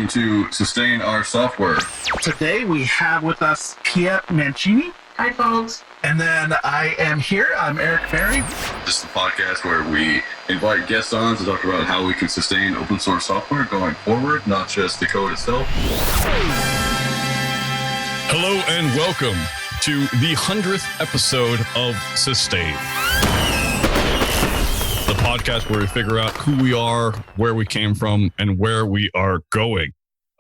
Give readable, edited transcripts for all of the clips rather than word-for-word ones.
welcome to Sustain Our Software. Today we have with us Pia Mancini. Hi, folks. And then I am here. I'm Eric Berry. This is the podcast where we invite guests on to talk about how we can sustain open source software going forward, not just the code itself. Hello and welcome to the 100th episode of Sustain, the podcast where we figure out who we are, where we came from, and where we are going.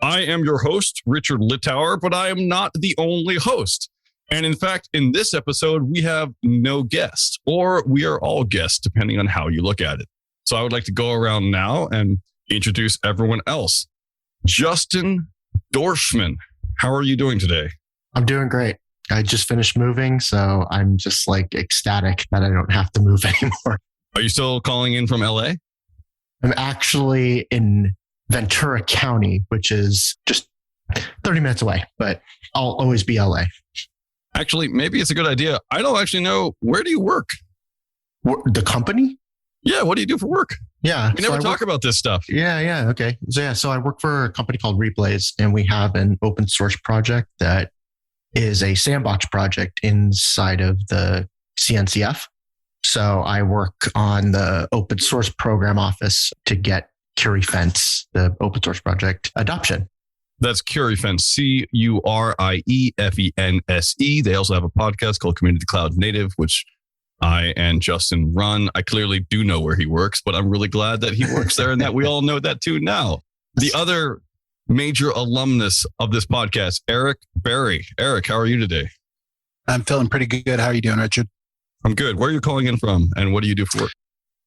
I am your host, Richard Littauer, but I am not the only host. And in fact, in this episode, we have no guest, or we are all guests, depending on how you look at it. So I would like to go around now and introduce everyone else. Justin Dorfman, how are you doing today? I'm doing great. I just finished moving, so I'm just like ecstatic that I don't have to move anymore. Are you still calling in from LA? I'm actually in Ventura County, which is just 30 minutes away, but I'll always be LA. Actually, maybe it's a good idea. I don't actually know. Where do you work? The company? Yeah, what do you do for work? Yeah. We never talk about this stuff. Yeah. Okay. So I work for a company called Replays, and we have an open source project that is a sandbox project inside of the CNCF. So I work on the open source program office to get CuriFence, the open source project, adoption. That's CuriFence, CuriFense. They also have a podcast called Community Cloud Native, which I and Justin run. I clearly do know where he works, but I'm really glad that he works there and that we all know that too now. The other major alumnus of this podcast, Eric Berry. Eric, how are you today? I'm feeling pretty good. How are you doing, Richard? I'm good. Where are you calling in from and what do you do for work?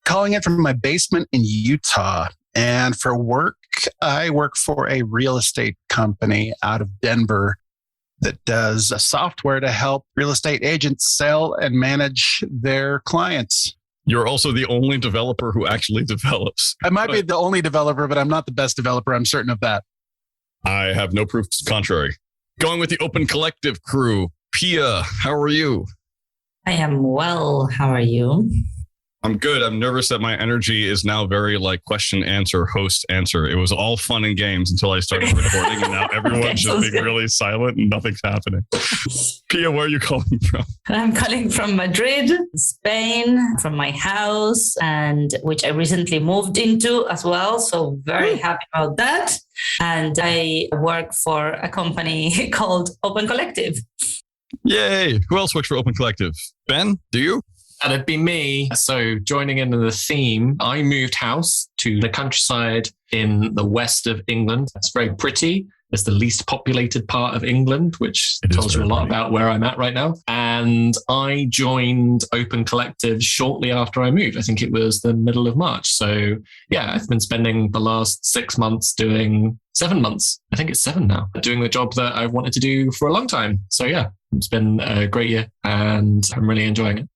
Calling in from my basement in Utah. And for work, I work for a real estate company out of Denver that does software to help real estate agents sell and manage their clients. You're also the only developer who actually develops. I might be the only developer, but I'm not the best developer. I'm certain of that. I have no proof to the contrary. Going with the Open Collective crew. Pia, how are you? I am well. How are you? I'm good. I'm nervous that my energy is now very like question, answer, host, answer. It was all fun and games until I started recording and now everyone's just being really silent and nothing's happening. Pia, where are you calling from? I'm calling from Madrid, Spain, from my house, and which I recently moved into as well. So very happy about that. And I work for a company called Open Collective. Yay. Who else works for Open Collective? Ben, do you? That'd be me. So joining in the theme, I moved house to the countryside in the west of England. It's very pretty. It's the least populated part of England, which tells you a lot about where I'm at right now. And I joined Open Collective shortly after I moved. I think it was the middle of March. So yeah, I've been spending the last 6 months doing 7 months. I think it's 7 now, doing the job that I've wanted to do for a long time. So yeah, it's been a great year and I'm really enjoying it.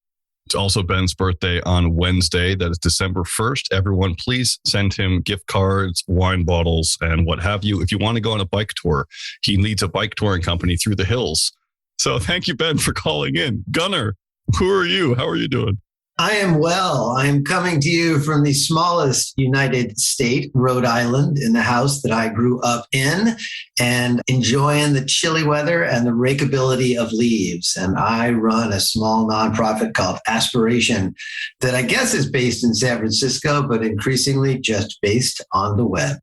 It's also Ben's birthday on Wednesday. That is December 1st. Everyone, please send him gift cards, wine bottles, and what have you. If you want to go on a bike tour, he leads a bike touring company through the hills. So thank you, Ben, for calling in. Gunner, who are you? How are you doing? I am well. I'm coming to you from the smallest United State, Rhode Island, in the house that I grew up in and enjoying the chilly weather and the rakeability of leaves. And I run a small nonprofit called Aspiration that I guess is based in San Francisco, but increasingly just based on the web.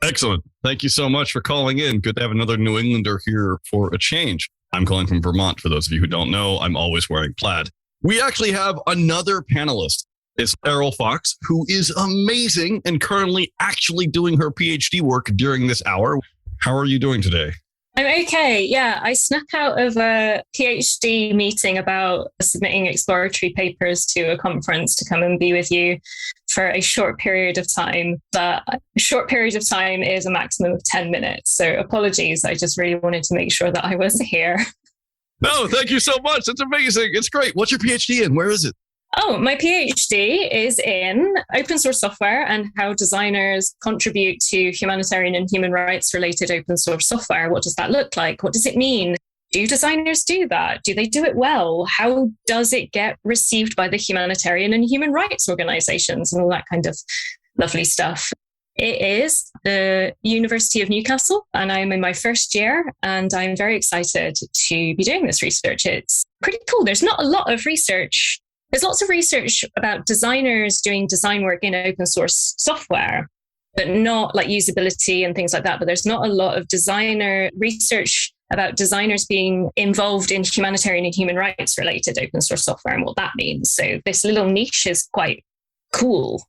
Excellent. Thank you so much for calling in. Good to have another New Englander here for a change. I'm calling from Vermont. For those of you who don't know, I'm always wearing plaid. We actually have another panelist. It's Eriol Fox, who is amazing and currently actually doing her PhD work during this hour. How are you doing today? I'm okay. Yeah, I snuck out of a PhD meeting about submitting exploratory papers to a conference to come and be with you for a short period of time. But a short period of time is a maximum of 10 minutes. So apologies. I just really wanted to make sure that I was here. No, thank you so much. That's amazing. It's great. What's your PhD in? Where is it? Oh, my PhD is in open source software and how designers contribute to humanitarian and human rights related open source software. What does that look like? What does it mean? Do designers do that? Do they do it well? How does it get received by the humanitarian and human rights organizations and all that kind of lovely stuff? It is the University of Newcastle, and I'm in my first year, and I'm very excited to be doing this research. It's pretty cool. There's not a lot of research. There's lots of research about designers doing design work in open source software, but not like usability and things like that. But there's not a lot of designer research about designers being involved in humanitarian and human rights related open source software and what that means. So this little niche is quite cool.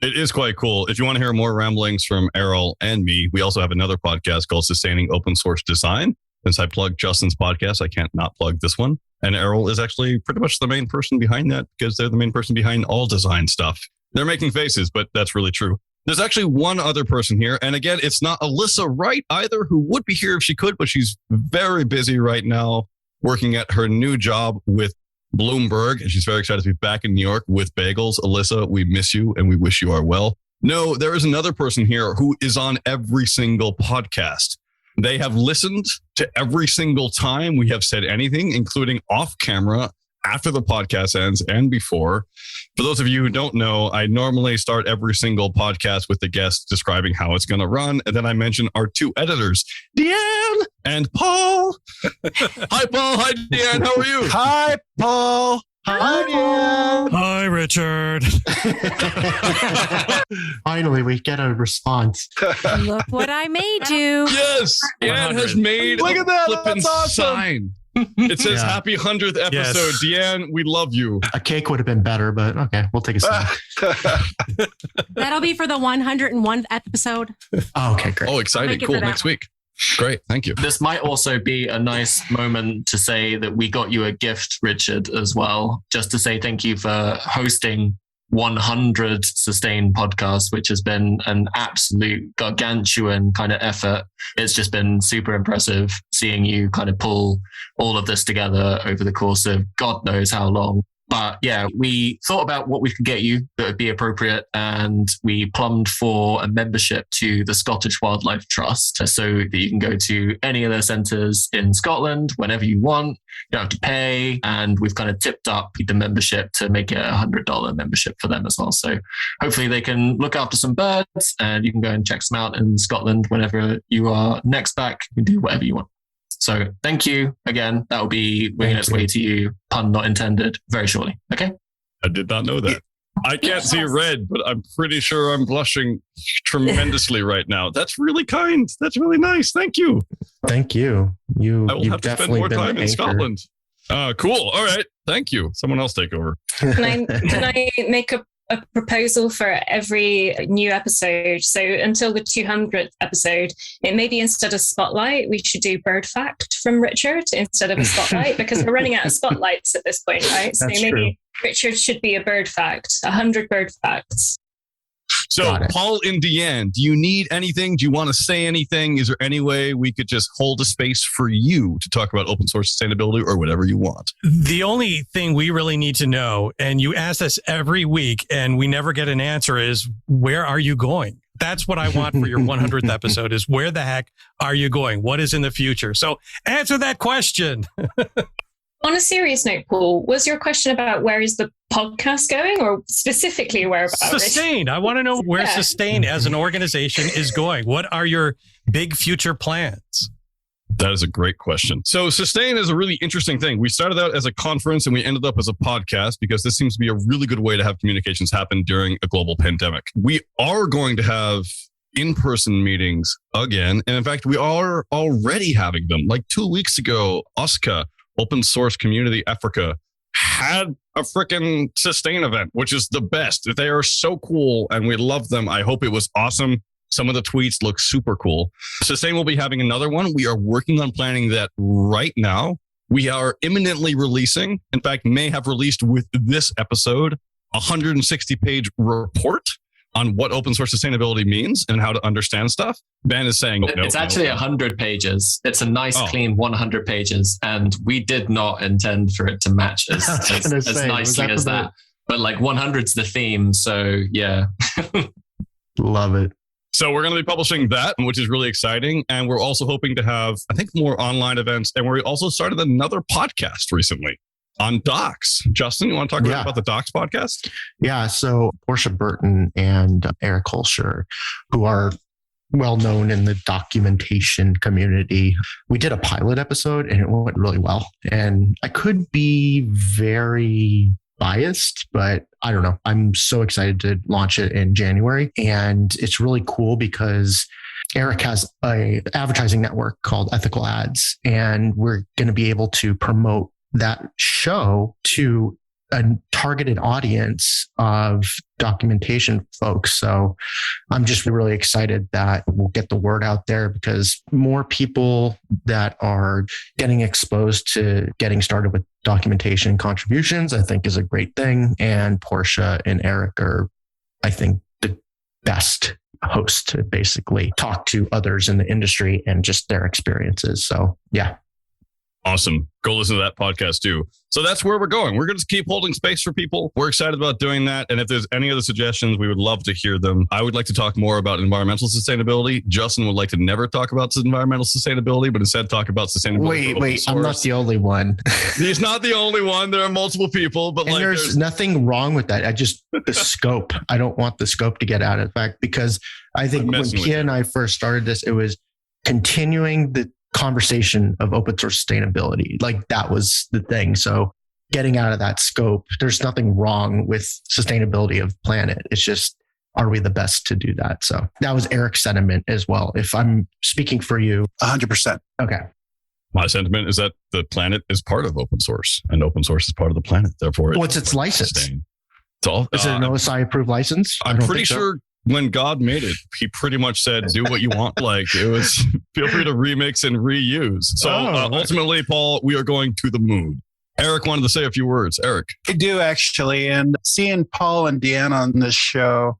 It is quite cool. If you want to hear more ramblings from Eriol and me, we also have another podcast called Sustaining Open Source Design. Since I plugged Justin's podcast, I can't not plug this one. And Eriol is actually pretty much the main person behind that because they're the main person behind all design stuff. They're making faces, but that's really true. There's actually one other person here. And again, it's not Alyssa Wright either, who would be here if she could, but she's very busy right now working at her new job with Bloomberg, and she's very excited to be back in New York with bagels. Alyssa, we miss you and we wish you are well. No, there is another person here who is on every single podcast. They have listened to every single time we have said anything, including off camera, after the podcast ends and before. For those of you who don't know, I normally start every single podcast with the guest describing how it's going to run. And then I mention our two editors, DeAnn and Paul. Hi, Paul. Hi, DeAnn. How are you? Hi, Paul. Hi, DeAnn. Hi, Richard. Finally, we get a response. Look what I made you. Yes. DeAnn has made Look a at that. flippin' That's awesome. sign. It says Yeah. happy 100th episode. Yes. DeAnn, we love you. A cake would have been better, but okay, we'll take a snack. That'll be for the 101th episode. Oh, okay, great. Oh, exciting. Thank you Cool. for that Next week. Great. Thank you. This might also be a nice moment to say that we got you a gift, Richard, as well. Just to say thank you for hosting 100 Sustain podcasts, which has been an absolute gargantuan kind of effort. It's just been super impressive seeing you kind of pull all of this together over the course of God knows how long. But yeah, we thought about what we could get you that would be appropriate, and we plumbed for a membership to the Scottish Wildlife Trust so that you can go to any of their centres in Scotland whenever you want. You don't have to pay, and we've kind of tipped up the membership to make it a $100 membership for them as well. So hopefully they can look after some birds, and you can go and check some out in Scotland whenever you are next back. You can do whatever you want. So thank you again. That will be winging its way to you, pun not intended, very shortly. Okay. I did not know that. I can't see red, but I'm pretty sure I'm blushing tremendously right now. That's really kind. That's really nice. Thank you. Thank you. I will You've have to spend definitely more been time the in anchor. Scotland. Cool. All right. Thank you. Someone else take over. Can I make a proposal for every new episode? So until the 200th episode, it may be instead of spotlight, we should do bird fact from Richard instead of a spotlight, because we're running out of spotlights at this point, right? So That's maybe true. Richard should be a bird fact, 100 bird facts. So, Got it. Paul and DeAnn, do you need anything? Do you want to say anything? Is there any way we could just hold a space for you to talk about open source sustainability or whatever you want? The only thing we really need to know, and you ask us every week and we never get an answer, is where are you going? That's what I want for your 100th episode, is where the heck are you going? What is in the future? So answer that question. On a serious note, Paul, was your question about where is the podcast going, or specifically where about Richard? Sustain. I want to know where Yeah. Sustain as an organization is going. What are your big future plans? That is a great question. So Sustain is a really interesting thing. We started out as a conference and we ended up as a podcast because this seems to be a really good way to have communications happen during a global pandemic. We are going to have in-person meetings again. And in fact, we are already having them. Like 2 weeks ago, OSCA, Open Source Community Africa, had a freaking Sustain event, which is the best. They are so cool and we love them. I hope it was awesome. Some of the tweets look super cool. Sustain will be having another one. We are working on planning that right now. We are imminently releasing, in fact, may have released with this episode, a 160-page report on what open source sustainability means and how to understand stuff. Ben is saying, It's actually 100 pages. It's a nice, clean 100 pages. And we did not intend for it to match as nicely as that. But like 100's the theme. So yeah. Love it. So we're going to be publishing that, which is really exciting. And we're also hoping to have, I think, more online events. And we also started another podcast recently. on Docs. Justin, you want to talk about the Docs podcast? Yeah. So Portia Burton and Eric Holscher, who are well known in the documentation community, we did a pilot episode and it went really well. And I could be very biased, but I don't know. I'm so excited to launch it in January. And it's really cool because Eric has an advertising network called Ethical Ads, and we're going to be able to promote that show to a targeted audience of documentation folks. So I'm just really excited that we'll get the word out there, because more people that are getting exposed to getting started with documentation contributions, I think is a great thing. And Portia and Eric are, I think, the best host to basically talk to others in the industry and just their experiences. So yeah. Awesome. Go listen to that podcast too. So that's where we're going. We're going to keep holding space for people. We're excited about doing that. And if there's any other suggestions, we would love to hear them. I would like to talk more about environmental sustainability. Justin would like to never talk about environmental sustainability, but instead talk about sustainability. Wait, I'm not the only one. He's not the only one. There are multiple people, but and there's nothing wrong with that. The scope. I don't want the scope to get out of fact, because I think when Pia and I first started this, it was continuing the conversation of open source sustainability. Like that was the thing. So getting out of that scope, there's nothing wrong with sustainability of planet. It's just, are we the best to do that? So that was Eric's sentiment as well. If I'm speaking for you. 100%. Okay. My sentiment is that the planet is part of open source, and open source is part of the planet. Therefore, what's its license? It's all, is it an OSI approved license? I'm pretty sure when God made it, he pretty much said, do what you want. Like it was, feel free to remix and reuse. So ultimately, Paul, we are going to the moon. Eric wanted to say a few words. Eric. I do actually. And seeing Paul and DeAnn on this show,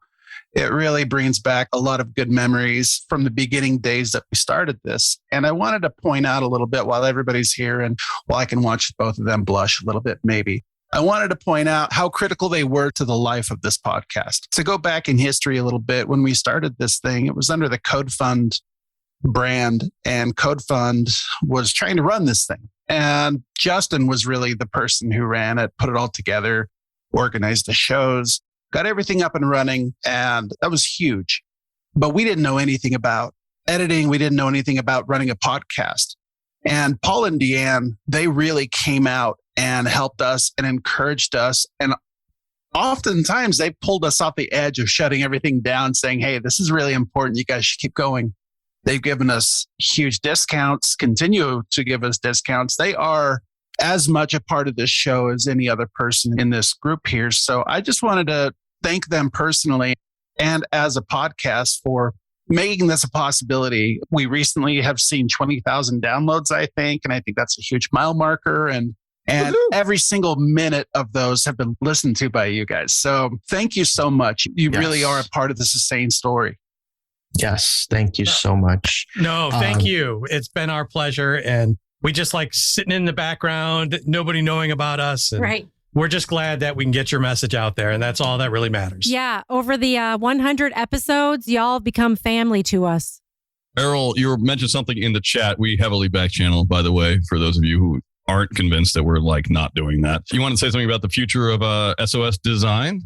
it really brings back a lot of good memories from the beginning days that we started this. And I wanted to point out a little bit while everybody's here and while I can watch both of them blush a little bit, maybe. I wanted to point out how critical they were to the life of this podcast. To go back in history a little bit, when we started this thing, it was under the CodeFund brand, and CodeFund was trying to run this thing. And Justin was really the person who ran it, put it all together, organized the shows, got everything up and running, and that was huge. But we didn't know anything about editing. We didn't know anything about running a podcast. And Paul and DeAnn, they really came out and helped us and encouraged us. And oftentimes they pulled us off the edge of shutting everything down, saying, hey, this is really important. You guys should keep going. They've given us huge discounts, continue to give us discounts. They are as much a part of this show as any other person in this group here. So I just wanted to thank them personally and as a podcast for making this a possibility. We recently have seen 20,000 downloads, I think, and I think that's a huge mile marker. And every single minute of those have been listened to by you guys. So thank you so much. You really are a part of the Sustain story. Yes. Thank you so much. No, thank you. It's been our pleasure. And we just like sitting in the background, nobody knowing about us. And right. We're just glad that we can get your message out there. And that's all that really matters. Yeah. Over the 100 episodes, y'all become family to us. Eriol, you mentioned something in the chat. We heavily back channel, by the way, for those of you who aren't convinced that we're like not doing that. You want to say something about the future of SOS design?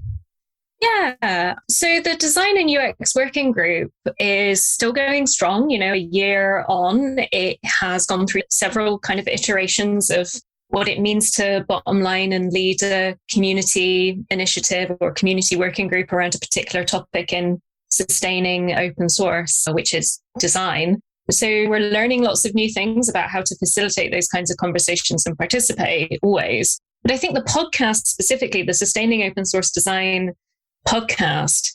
Yeah. So the design and UX working group is still going strong. You know, a year on, it has gone through several kind of iterations of what it means to bottom line and lead a community initiative or community working group around a particular topic in sustaining open source, which is design. So we're learning lots of new things about how to facilitate those kinds of conversations and participate always. But I think the podcast specifically, the Sustaining Open Source Design podcast,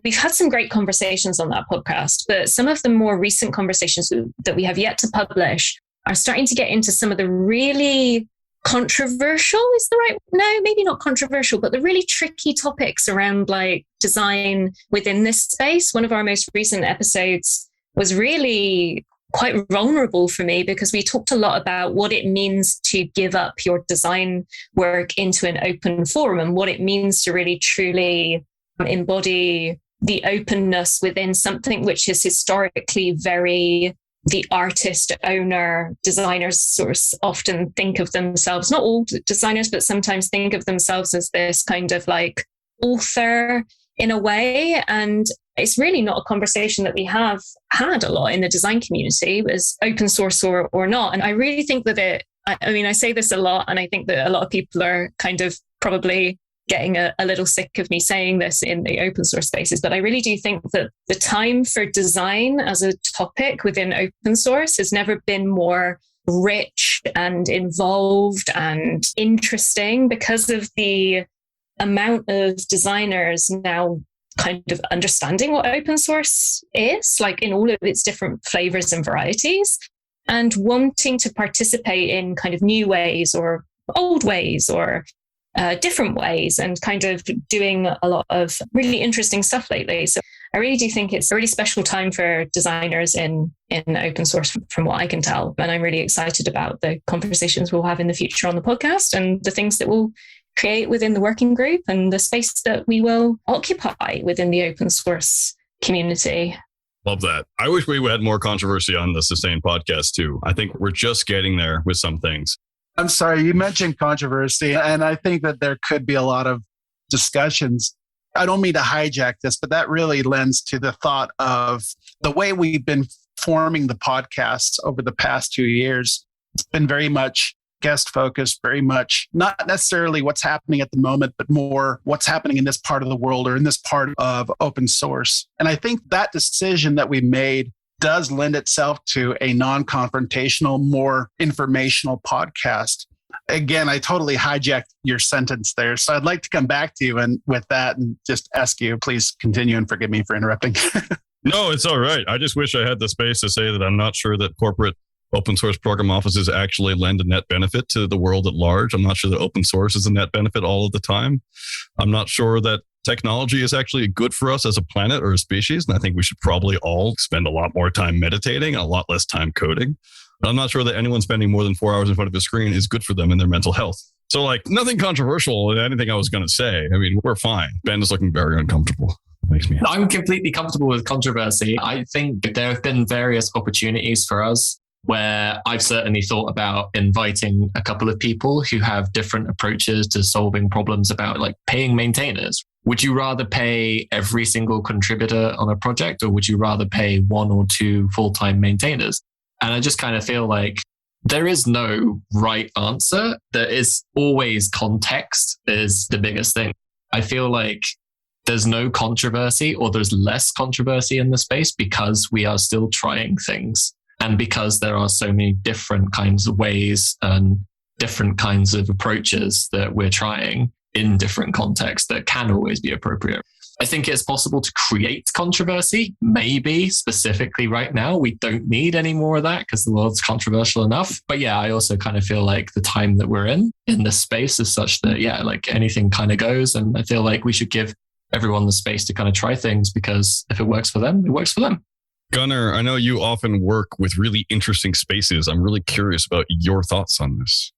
we've had some great conversations on that podcast, but some of the more recent conversations that we have yet to publish are starting to get into some of the really controversial, is the right, no, maybe not controversial, but the really tricky topics around like design within this space. One of our most recent episodes was really quite vulnerable for me because we talked a lot about what it means to give up your design work into an open forum and what it means to really truly embody the openness within something which is historically very the artist, owner, designers sort of often think of themselves, not all designers, but sometimes think of themselves as this kind of like author in a way. And it's really not a conversation that we have had a lot in the design community, as open source or not. And I really think that I say this a lot, and I think that a lot of people are kind of probably getting a little sick of me saying this in the open source spaces, but I really do think that the time for design as a topic within open source has never been more rich and involved and interesting, because of the amount of designers now kind of understanding what open source is, like in all of its different flavors and varieties, and wanting to participate in kind of new ways or old ways or different ways, and kind of doing a lot of really interesting stuff lately. So I really do think it's a really special time for designers in open source from what I can tell. And I'm really excited about the conversations we'll have in the future on the podcast and the things that we'll create within the working group and the space that we will occupy within the open source community. Love that. I wish we had more controversy on the Sustain podcast too. I think we're just getting there with some things. I'm sorry, you mentioned controversy, and I think that there could be a lot of discussions. I don't mean to hijack this, but that really lends to the thought of the way we've been forming the podcasts over the past 2 years. It's been very much guest focused, very much not necessarily what's happening at the moment, but more what's happening in this part of the world or in this part of open source. And I think that decision that we made does lend itself to a non-confrontational, more informational podcast. Again, I totally hijacked your sentence there. So I'd like to come back to you and with that and just ask you, please continue and forgive me for interrupting. No, it's all right. I just wish I had the space to say that I'm not sure that corporate open source program offices actually lend a net benefit to the world at large. I'm not sure that open source is a net benefit all of the time. I'm not sure that technology is actually good for us as a planet or a species. And I think we should probably all spend a lot more time meditating and a lot less time coding. But I'm not sure that anyone spending more than 4 hours in front of a screen is good for them and their mental health. So like nothing controversial in anything I was going to say. I mean, we're fine. Ben is looking very uncomfortable. Makes me happy. I'm completely comfortable with controversy. I think there have been various opportunities for us where I've certainly thought about inviting a couple of people who have different approaches to solving problems about like paying maintainers. Would you rather pay every single contributor on a project, or would you rather pay 1 or 2 full-time maintainers? And I just kind of feel like there is no right answer. There is always context is the biggest thing. I feel like there's no controversy, or there's less controversy in the space because we are still trying things. And because there are so many different kinds of ways and different kinds of approaches that we're trying in different contexts that can always be appropriate. I think it's possible to create controversy, maybe specifically right now. We don't need any more of that because the world's controversial enough. But yeah, I also kind of feel like the time that we're in this space is such that, yeah, like anything kind of goes. And I feel like we should give everyone the space to kind of try things, because if it works for them, it works for them. Gunnar, I know you often work with really interesting spaces. I'm really curious about your thoughts on this.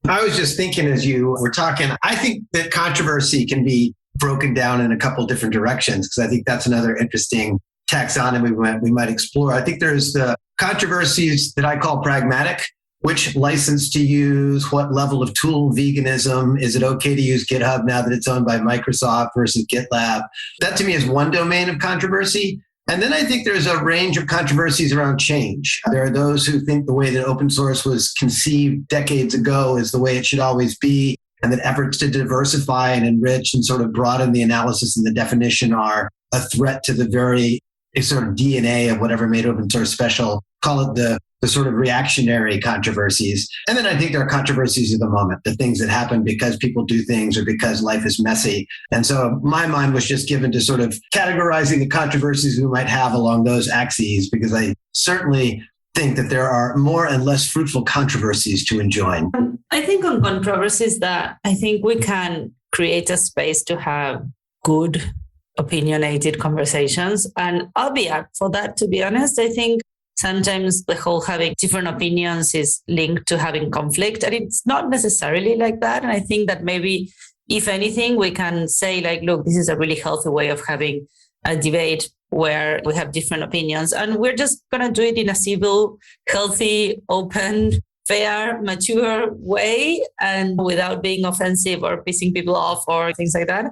I was just thinking as you were talking, I think that controversy can be broken down in a couple different directions, because I think that's another interesting taxonomy we might explore. I think there's the controversies that I call pragmatic. Which license to use, what level of tool veganism, is it okay to use GitHub now that it's owned by Microsoft versus GitLab? That to me is one domain of controversy. And then I think there's a range of controversies around change. There are those who think the way that open source was conceived decades ago is the way it should always be, and that efforts to diversify and enrich and sort of broaden the analysis and the definition are a threat to the very sort of DNA of whatever made open source special. Call it the sort of reactionary controversies. And then I think there are controversies of the moment, the things that happen because people do things or because life is messy. And so my mind was just given to sort of categorizing the controversies we might have along those axes, because I certainly think that there are more and less fruitful controversies to enjoin. I think on controversies that I think we can create a space to have good opinionated conversations. And I'll be up for that, to be honest. I think sometimes the whole having different opinions is linked to having conflict, and it's not necessarily like that. And I think that maybe, if anything, we can say like, look, this is a really healthy way of having a debate where we have different opinions. And we're just going to do it in a civil, healthy, open, fair, mature way and without being offensive or pissing people off or things like that.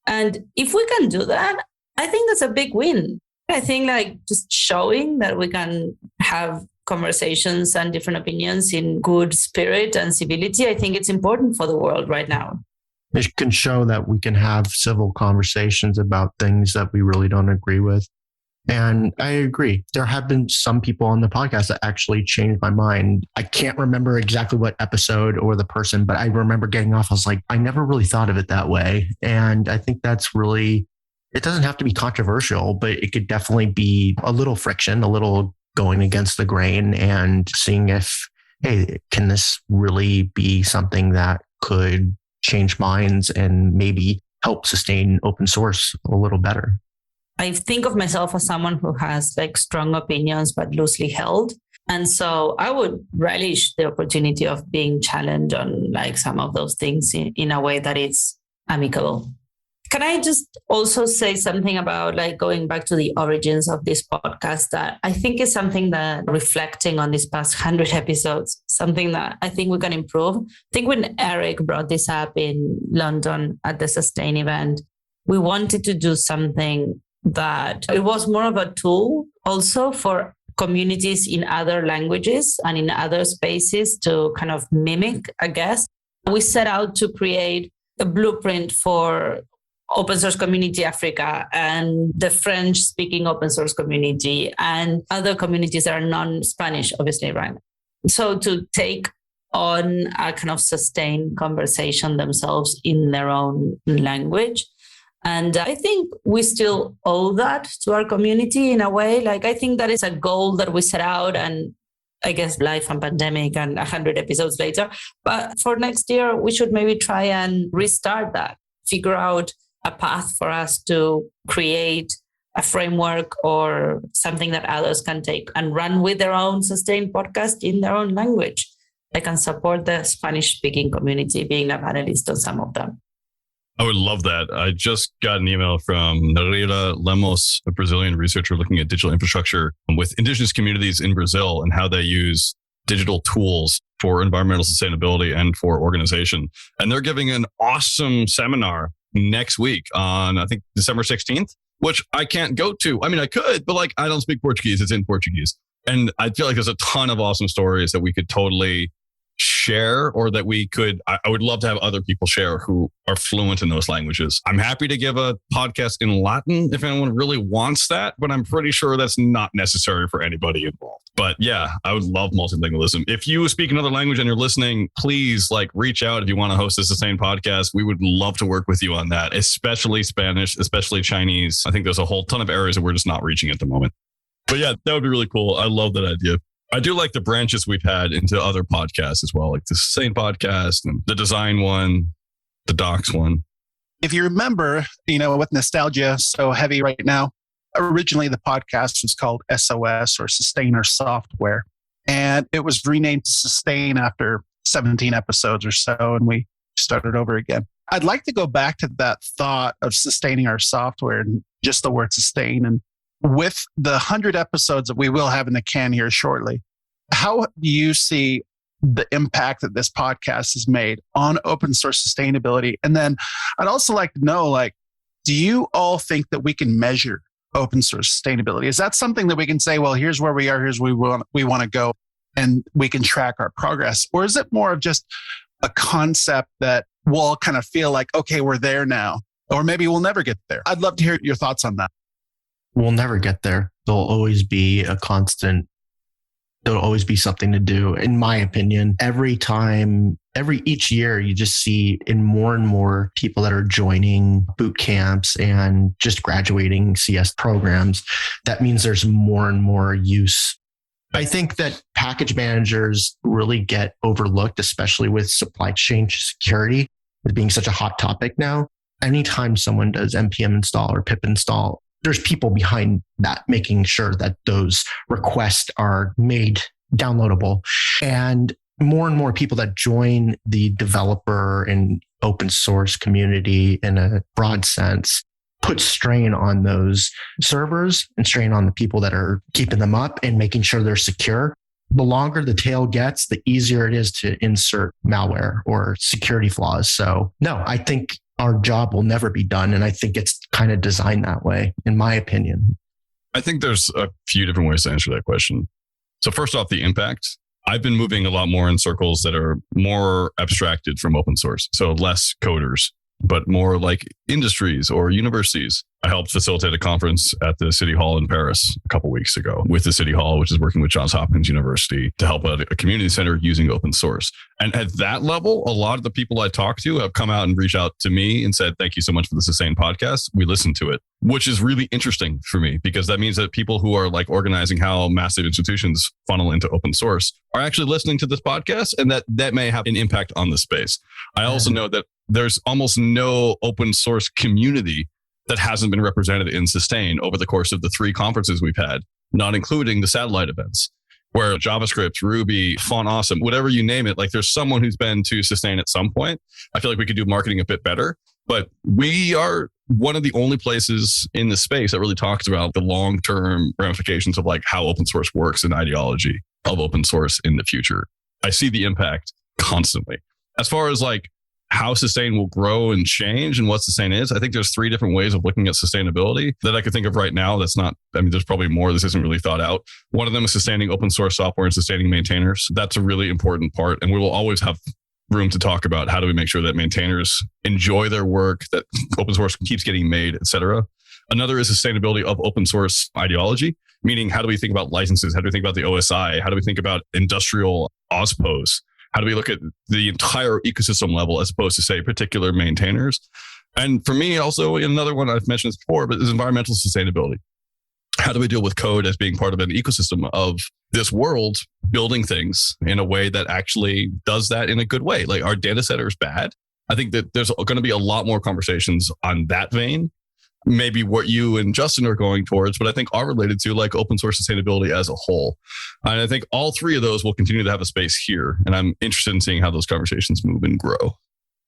And if we can do that, I think that's a big win. I think like just showing that we can have conversations and different opinions in good spirit and civility, I think it's important for the world right now. It can show that we can have civil conversations about things that we really don't agree with. And I agree. There have been some people on the podcast that actually changed my mind. I can't remember exactly what episode or the person, but I remember getting off. I was like, I never really thought of it that way. And I think that's really, it doesn't have to be controversial, but it could definitely be a little friction, a little going against the grain and seeing if, hey, can this really be something that could change minds and maybe help sustain open source a little better? I think of myself as someone who has like strong opinions, but loosely held. And so I would relish the opportunity of being challenged on like some of those things in a way that is amicable. Can I just also say something about like going back to the origins of this podcast that I think is something that reflecting on these past 100 episodes, something that I think we can improve. I think when Eric brought this up in London at the Sustain event, we wanted to do something that it was more of a tool also for communities in other languages and in other spaces to kind of mimic, I guess. We set out to create a blueprint for open source community Africa and the French speaking open source community and other communities that are non-Spanish, obviously, right? So to take on a kind of sustained conversation themselves in their own language. And I think we still owe that to our community in a way. Like, I think that is a goal that we set out, and I guess life and pandemic and 100 episodes later. But for next year, we should maybe try and restart that, figure out a path for us to create a framework or something that others can take and run with their own sustained podcast in their own language. They can support the Spanish-speaking community, being a panelist on some of them. I would love that. I just got an email from Nereida Lemos, a Brazilian researcher looking at digital infrastructure with indigenous communities in Brazil and how they use digital tools for environmental sustainability and for organization. And they're giving an awesome seminar next week on, I think, December 16th, which I can't go to. I mean, I could, but like, I don't speak Portuguese. It's in Portuguese. And I feel like there's a ton of awesome stories that we could totally share, or that we could, I would love to have other people share who are fluent in those languages. I'm happy to give a podcast in Latin if anyone really wants that, but I'm pretty sure that's not necessary for anybody involved. But yeah, I would love multilingualism. If you speak another language and you're listening, please like reach out if you want to host a Sustain podcast. We would love to work with you on that, especially Spanish, especially Chinese. I think there's a whole ton of areas that we're just not reaching at the moment. But yeah, that would be really cool. I love that idea. I do like the branches we've had into other podcasts as well, like the Sustain podcast and the design one, the docs one. If you remember, with nostalgia so heavy right now, originally the podcast was called SOS, or Sustainer Software. And it was renamed to Sustain after 17 episodes or so, and we started over again. I'd like to go back to that thought of sustaining our software and just the word sustain. And with the 100 episodes that we will have in the can here shortly, how do you see the impact that this podcast has made on open source sustainability? And then I'd also like to know, do you all think that we can measure open source sustainability? Is that something that we can say, well, here's where we are, here's where we want to go, and we can track our progress? Or is it more of just a concept that we'll all kind of feel like, okay, we're there now, or maybe we'll never get there? I'd love to hear your thoughts on that. We'll never get there. There'll always be a constant. There'll always be something to do. In my opinion, each year, you just see in more and more people that are joining boot camps and just graduating CS programs. That means there's more and more use. I think that package managers really get overlooked, especially with supply chain security as being such a hot topic now. Anytime someone does npm install or pip install, there's people behind that making sure that those requests are made downloadable. And more people that join the developer and open source community in a broad sense puts strain on those servers and strain on the people that are keeping them up and making sure they're secure. The longer the tail gets, the easier it is to insert malware or security flaws. So no, I think our job will never be done. And I think it's kind of designed that way, in my opinion. I think there's a few different ways to answer that question. So first off, the impact. I've been moving a lot more in circles that are more abstracted from open source. So less coders, but more like industries or universities. I helped facilitate a conference at the City Hall in Paris a couple of weeks ago with the City Hall, which is working with Johns Hopkins University to help out a community center using open source. And at that level, a lot of the people I talk to have come out and reached out to me and said, thank you so much for the Sustain podcast. We listened to it, which is really interesting for me because that means that people who are like organizing how massive institutions funnel into open source are actually listening to this podcast, and that may have an impact on the space. I also know that there's almost no open source community that hasn't been represented in Sustain over the course of the 3 conferences we've had, not including the satellite events, where JavaScript, Ruby, Font Awesome, whatever you name it, like there's someone who's been to Sustain at some point. I feel like we could do marketing a bit better, but we are one of the only places in the space that really talks about the long-term ramifications of like how open source works and ideology of open source in the future. I see the impact constantly. As far as like how Sustain will grow and change and what Sustain is, I think there's 3 different ways of looking at sustainability that I could think of right now. That's not, I mean, there's probably more. This isn't really thought out. One of them is sustaining open source software and sustaining maintainers. That's a really important part. And we will always have room to talk about how do we make sure that maintainers enjoy their work, that open source keeps getting made, et cetera. Another is sustainability of open source ideology, meaning how do we think about licenses? How do we think about the OSI? How do we think about industrial OSPOs? How do we look at the entire ecosystem level as opposed to, say, particular maintainers? And for me, also, another one I've mentioned this before, but is environmental sustainability. How do we deal with code as being part of an ecosystem of this world, building things in a way that actually does that in a good way? Like, our data centers bad? I think that there's going to be a lot more conversations on that vein. Maybe what you and Justin are going towards, but I think are related to like open source sustainability as a whole. And I think all 3 of those will continue to have a space here. And I'm interested in seeing how those conversations move and grow.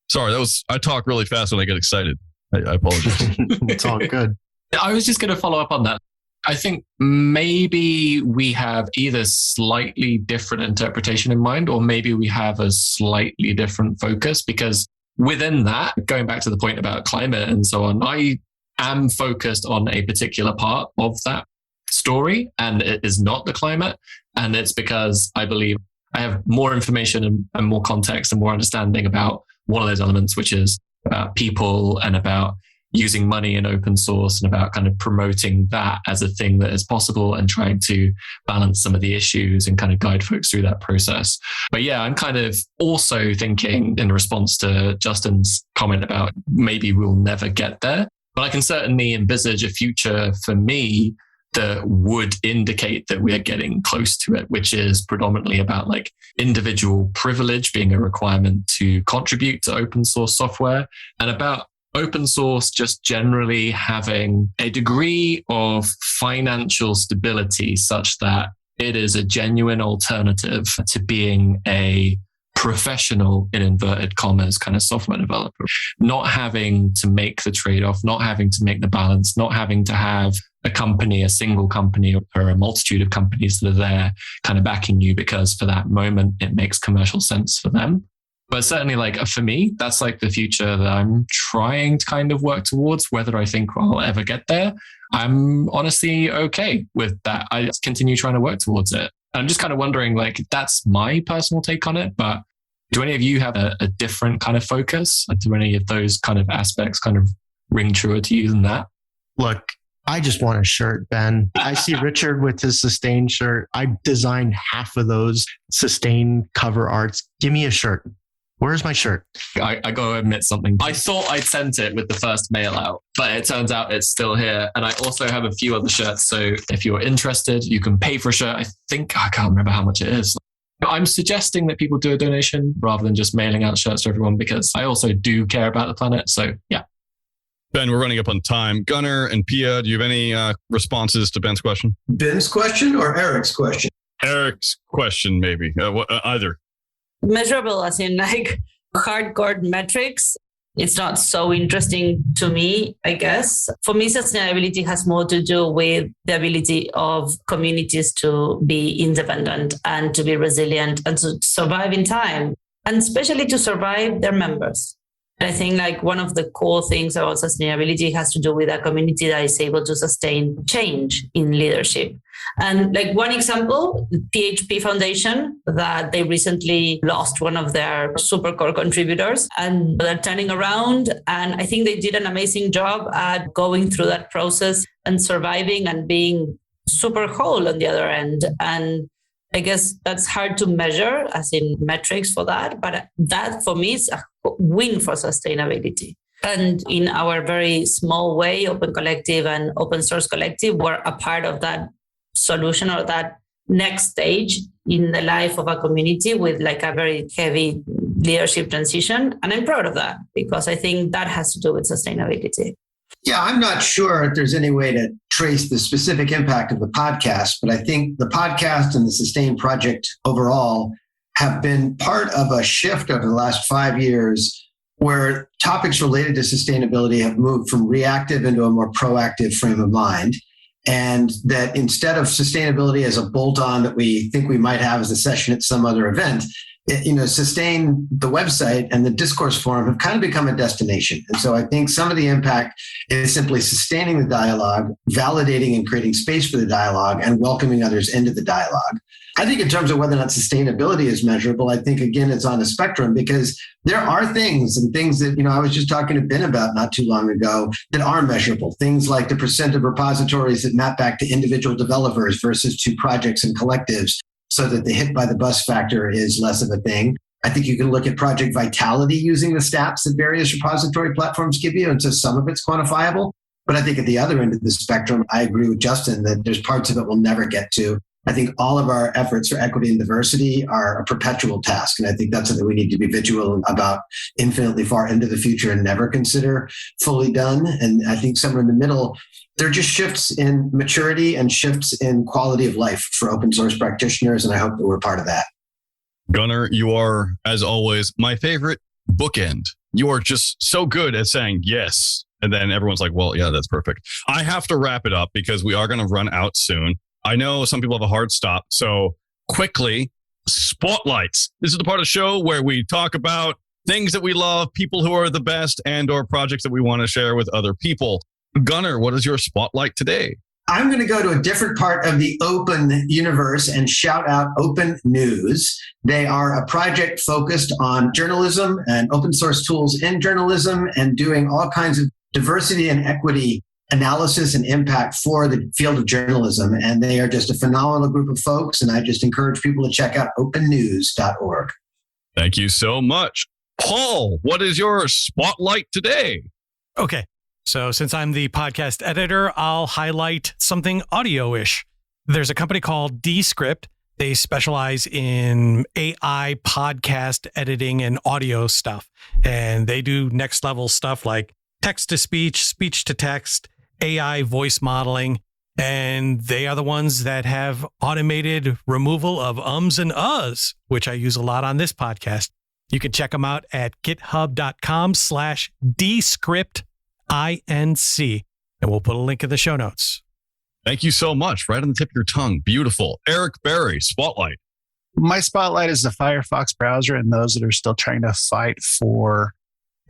Sorry, I talk really fast when I get excited. I apologize. It's all good. I was just going to follow up on that. I think maybe we have either slightly different interpretation in mind, or maybe we have a slightly different focus, because within that, going back to the point about climate and so on, I am focused on a particular part of that story, and it is not the climate. And it's because I believe I have more information and more context and more understanding about one of those elements, which is about people and about using money in open source and about kind of promoting that as a thing that is possible and trying to balance some of the issues and kind of guide folks through that process. But yeah, I'm kind of also thinking in response to Justin's comment about maybe we'll never get there. But I can certainly envisage a future for me that would indicate that we are getting close to it, which is predominantly about like individual privilege being a requirement to contribute to open source software, and about open source just generally having a degree of financial stability such that it is a genuine alternative to being a professional, in inverted commas, kind of software developer, not having to make the trade-off, not having to make the balance, not having to have a company, a single company, or a multitude of companies that are there kind of backing you because for that moment it makes commercial sense for them. But certainly, like for me, that's like the future that I'm trying to kind of work towards. Whether I think I'll ever get there, I'm honestly okay with that. I continue trying to work towards it. I'm just kind of wondering, like, that's my personal take on it, but do any of you have a different kind of focus? Do any of those kind of aspects kind of ring truer to you than that? Look, I just want a shirt, Ben. I see Richard with his Sustain shirt. I designed half of those Sustain cover arts. Give me a shirt. Where's my shirt? I got to admit something. I thought I'd sent it with the first mail out, but it turns out it's still here. And I also have a few other shirts. So if you're interested, you can pay for a shirt. I can't remember how much it is. I'm suggesting that people do a donation rather than just mailing out shirts to everyone, because I also do care about the planet. So yeah. Ben, we're running up on time. Gunnar and Pia, do you have any responses to Ben's question? Ben's question or Eric's question? Eric's question, maybe. Either. Measurable as in like hardcore metrics. it's not so interesting to me, I guess. For me, sustainability has more to do with the ability of communities to be independent and to be resilient and to survive in time, and especially to survive their members. And I think like one of the core things about sustainability has to do with a community that is able to sustain change in leadership. And like one example, PHP Foundation, that they recently lost one of their super core contributors and they're turning around. And I think they did an amazing job at going through that process and surviving and being super whole on the other end. And I guess that's hard to measure as in metrics for that, but that for me is a win for sustainability. And in our very small way, Open Collective and Open Source Collective were a part of that solution or that next stage in the life of a community with like a very heavy leadership transition. And I'm proud of that because I think that has to do with sustainability. Yeah, I'm not sure if there's any way to trace the specific impact of the podcast, but I think the podcast and the Sustain project overall have been part of a shift over the last 5 years where topics related to sustainability have moved from reactive into a more proactive frame of mind. And that instead of sustainability as a bolt-on that we think we might have as a session at some other event, Sustain, the website and the discourse forum have kind of become a destination. And so I think some of the impact is simply sustaining the dialogue, validating and creating space for the dialogue, and welcoming others into the dialogue. I think in terms of whether or not sustainability is measurable, I think, again, it's on a spectrum because there are things that, I was just talking to Ben about not too long ago that are measurable. Things like the percent of repositories that map back to individual developers versus to projects and collectives, so that the hit by the bus factor is less of a thing. I think you can look at project vitality using the stats that various repository platforms give you, and so some of it's quantifiable. But I think at the other end of the spectrum, I agree with Justin that there's parts of it we'll never get to. I think all of our efforts for equity and diversity are a perpetual task. And I think that's something we need to be vigilant about infinitely far into the future and never consider fully done. And I think somewhere in the middle, there are just shifts in maturity and shifts in quality of life for open source practitioners. And I hope that we're part of that. Gunnar, you are, as always, my favorite bookend. You are just so good at saying yes. And then everyone's like, well, yeah, that's perfect. I have to wrap it up because we are going to run out soon. I know some people have a hard stop. So quickly, spotlights. This is the part of the show where we talk about things that we love, people who are the best, and or projects that we want to share with other people. Gunnar, what is your spotlight today? I'm going to go to a different part of the open universe and shout out Open News. They are a project focused on journalism and open source tools in journalism and doing all kinds of diversity and equity analysis and impact for the field of journalism. And they are just a phenomenal group of folks. And I just encourage people to check out opennews.org. Thank you so much. Paul, what is your spotlight today? Okay. So since I'm the podcast editor, I'll highlight something audio-ish. There's a company called Descript. They specialize in AI podcast editing and audio stuff. And they do next level stuff like text-to-speech, speech-to-text, AI voice modeling. And they are the ones that have automated removal of ums and uhs, which I use a lot on this podcast. You can check them out at github.com/Descript. INC, and we'll put a link in the show notes. Thank you so much. Right on the tip of your tongue. Beautiful. Eric Berry, spotlight. My spotlight is the Firefox browser and those that are still trying to fight for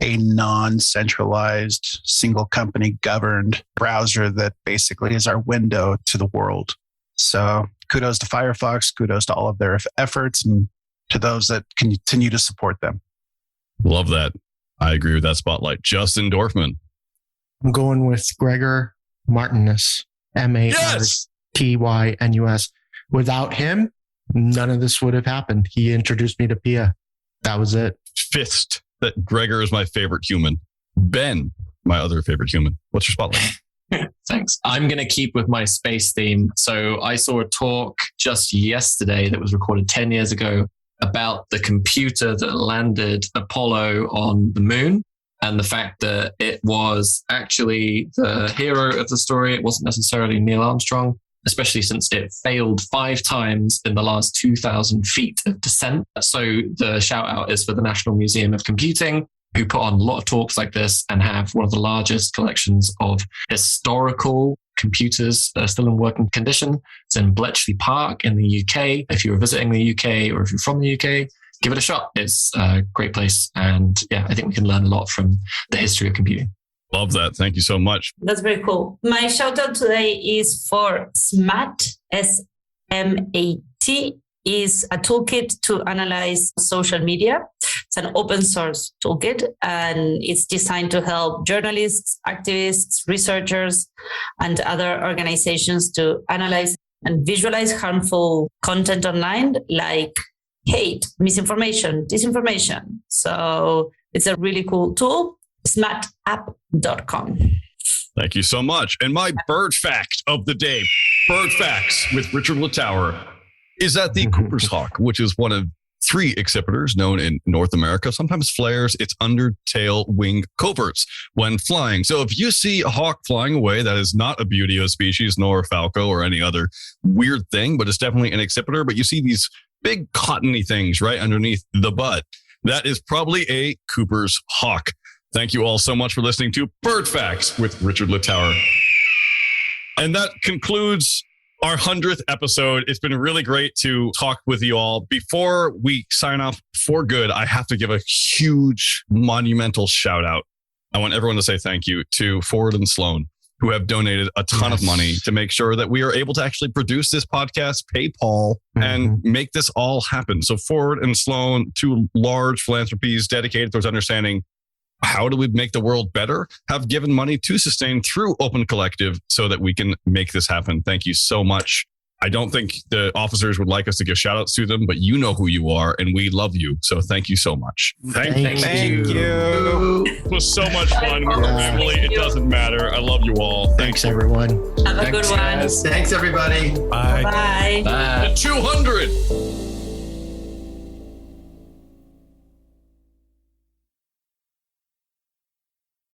a non-centralized, single company governed browser that basically is our window to the world. So kudos to Firefox, kudos to all of their efforts, and to those that continue to support them. Love that. I agree with that spotlight. Justin Dorfman. I'm going with Gregor Martinus, Martynus. Without him, none of this would have happened. He introduced me to Pia. That was it. Fist that Gregor is my favorite human. Ben, my other favorite human. What's your spotlight? Thanks. I'm going to keep with my space theme. So I saw a talk just yesterday that was recorded 10 years ago about the computer that landed Apollo on the moon. And the fact that it was actually the hero of the story. It wasn't necessarily Neil Armstrong, especially since it failed 5 times in the last 2,000 feet of descent. So the shout out is for the National Museum of Computing, who put on a lot of talks like this and have one of the largest collections of historical computers that are still in working condition. It's in Bletchley Park in the UK. If you're visiting the UK or if you're from the UK, give it a shot. It's a great place. And yeah, I think we can learn a lot from the history of computing. Love that. Thank you so much. That's very cool. My shout out today is for SMAT, S-M-A-T, is a toolkit to analyze social media. It's an open source toolkit, and it's designed to help journalists, activists, researchers, and other organizations to analyze and visualize harmful content online, like hate, misinformation, disinformation. So it's a really cool tool, smatapp.com. Thank you so much. And my bird fact of the day, bird facts with Richard Littauer, is that the Cooper's hawk, which is one of 3 accipiters known in North America, sometimes flares its undertail wing coverts when flying. So if you see a hawk flying away, that is not a Buteo species, nor a falco or any other weird thing, but it's definitely an accipiter. But you see these big cottony things right underneath the butt. That is probably a Cooper's hawk. Thank you all so much for listening to Bird Facts with Richard Littauer. And that concludes our 100th episode. It's been really great to talk with you all. Before we sign off for good, I have to give a huge, monumental shout out. I want everyone to say thank you to Ford and Sloan, who have donated a ton of money to make sure that we are able to actually produce this podcast, pay Paul, and make this all happen. So Ford and Sloan, 2 large philanthropies dedicated towards understanding how do we make the world better, have given money to Sustain through Open Collective so that we can make this happen. Thank you so much. I don't think the officers would like us to give shout outs to them, but you know who you are and we love you. So thank you so much. Thank you. It was so much fun. We're family. It doesn't matter. I love you all. Thanks, everyone. Have a good one. Thanks, everybody. Bye. Bye. Bye. 200.